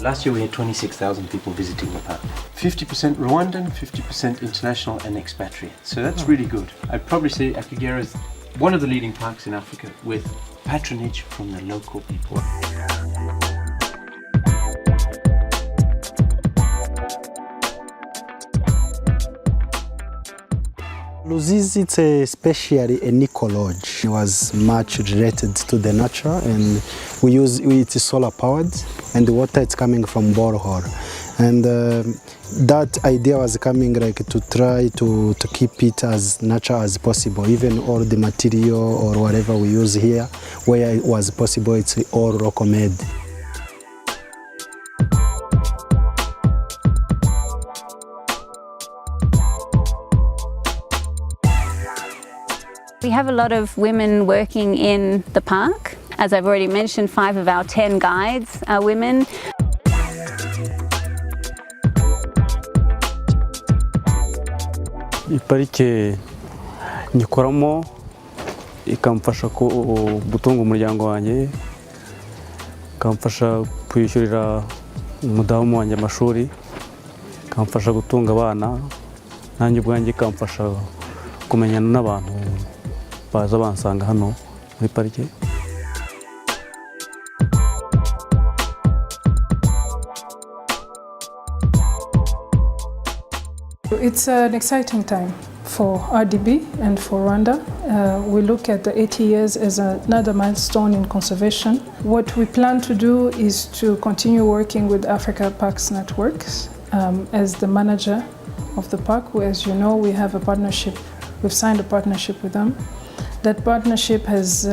Last year we had 26,000 people visiting the park. 50% Rwandan, 50% international and expatriate. So that's really good. I'd probably say Akagera is one of the leading parks in Africa with patronage from the local people. Luzizi, it's especially a Nico Lodge. It was much related to the nature, and it's solar powered, and the water is coming from borehole. And that idea was coming like to try to keep it as natural as possible. Even all the material or whatever we use here, where it was possible, it's all local made. We have a lot of women working in the park. As I've already mentioned, 5 of our 10 guides are women. Parike nyikoramo ikamfasha gutunga umuryango wanjye, ikamfasha kwishyurira umudamu wanjye amashuri, ikamfasha gutunga abana, nanjye ubwanjye ikamfasha kumenyana n'abantu baza bansanga hano muri parike. It's an exciting time for RDB and for Rwanda. We look at the 80 years as another milestone in conservation. What we plan to do is to continue working with Africa Parks Networks as the manager of the park. As you know, we have a partnership. We've signed a partnership with them. That partnership has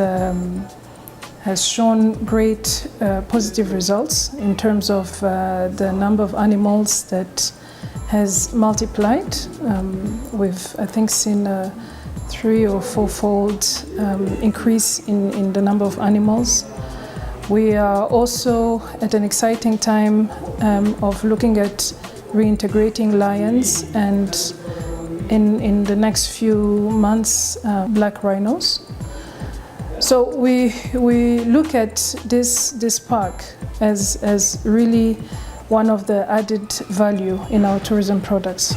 shown great positive results in terms of the number of animals that has multiplied. We've, I think, seen a 3- or 4-fold increase in the number of animals. We are also at an exciting time of looking at reintegrating lions and in the next few months, black rhinos. So we look at this park as really one of the added value in our tourism products.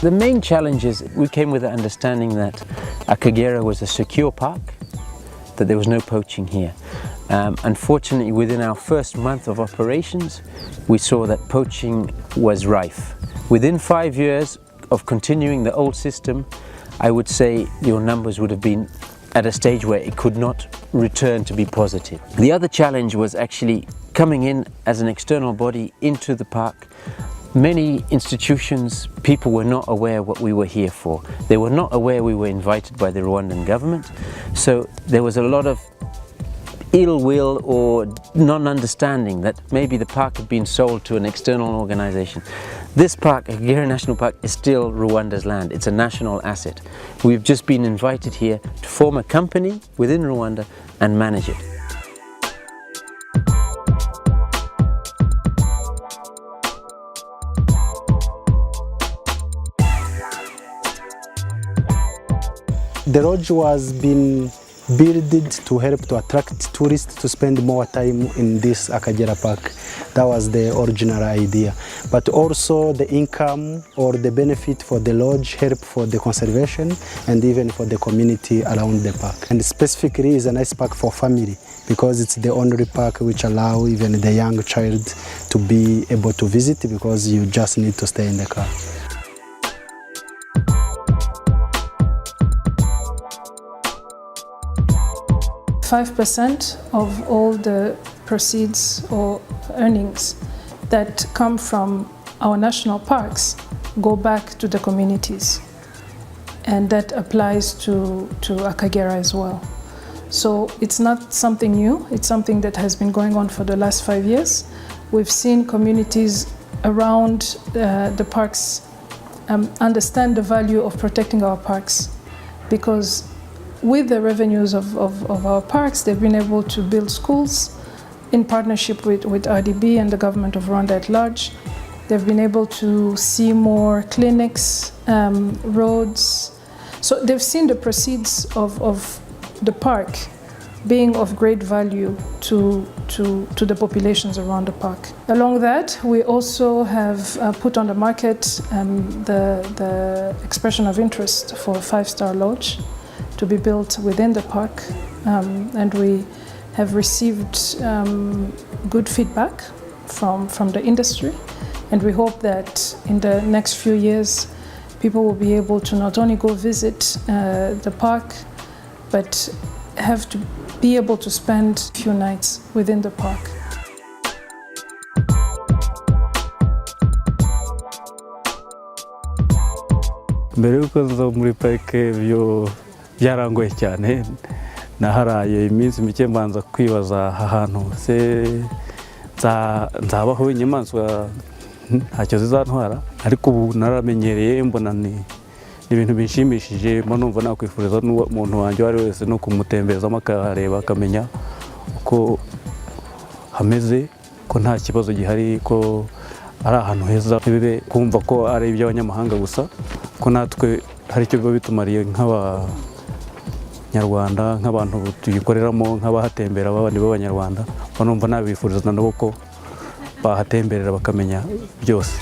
The main challenge is we came with the understanding that Akagera was a secure park, that there was no poaching here. Unfortunately, within our first month of operations, we saw that poaching was rife. Within 5 years of continuing the old system, I would say your numbers would have been at a stage where it could not return to be positive. The other challenge was actually coming in as an external body into the park. Many institutions, people were not aware what we were here for. They were not aware we were invited by the Rwandan government. So there was a lot of ill will or non-understanding that maybe the park had been sold to an external organization. This park, Akagera National Park, is still Rwanda's land. It's a national asset. We've just been invited here to form a company within Rwanda and manage it. The lodge was being built to help to attract tourists to spend more time in this Akagera Park. That was the original idea. But also the income or the benefit for the lodge help for the conservation and even for the community around the park. And specifically is a nice park for family because it's the only park which allow even the young child to be able to visit because you just need to stay in the car. of all the proceeds or earnings that come from our national parks go back to the communities, and that applies to Akagera as well. So it's not something new, it's something that has been going on for the last 5 years. We've seen communities around the parks understand the value of protecting our parks, because with the revenues of our parks, they've been able to build schools in partnership with RDB and the government of Rwanda at large. They've been able to see more clinics, roads. So they've seen the proceeds of the park being of great value to the populations around the park. Along that, we also have put on the market the expression of interest for a 5-star lodge to be built within the park, and we have received good feedback from the industry, and we hope that in the next few years people will be able to not only go visit the park, but have to be able to spend a few nights within the park. Mbere yuko nza muri parike byo byarangoye cyane, naharaye iminsi mike mbanza kwibaza ahantu se nzabaho inyamaswa ntacyo zizantwara, ariko ubu naramenyereye mbona ni ibintu bishimishije, mba numva nakwifuriza n'umuntu wanjye wari wese no kumutembezamo akareba akamenya uko hameze, ko nta kibazo gihari, ko ari ahantu heza, bibe kumva ko ari iby'abanyamahanga gusa, ko natwe hari icyo biba bitumariye nk'abanyarwanda, nk'abantu tuyikoreramo, nk'abahatembera abandi b'abanyarwanda, mba numva nabifuriza nabo ko bahatemberera bakamenya byose.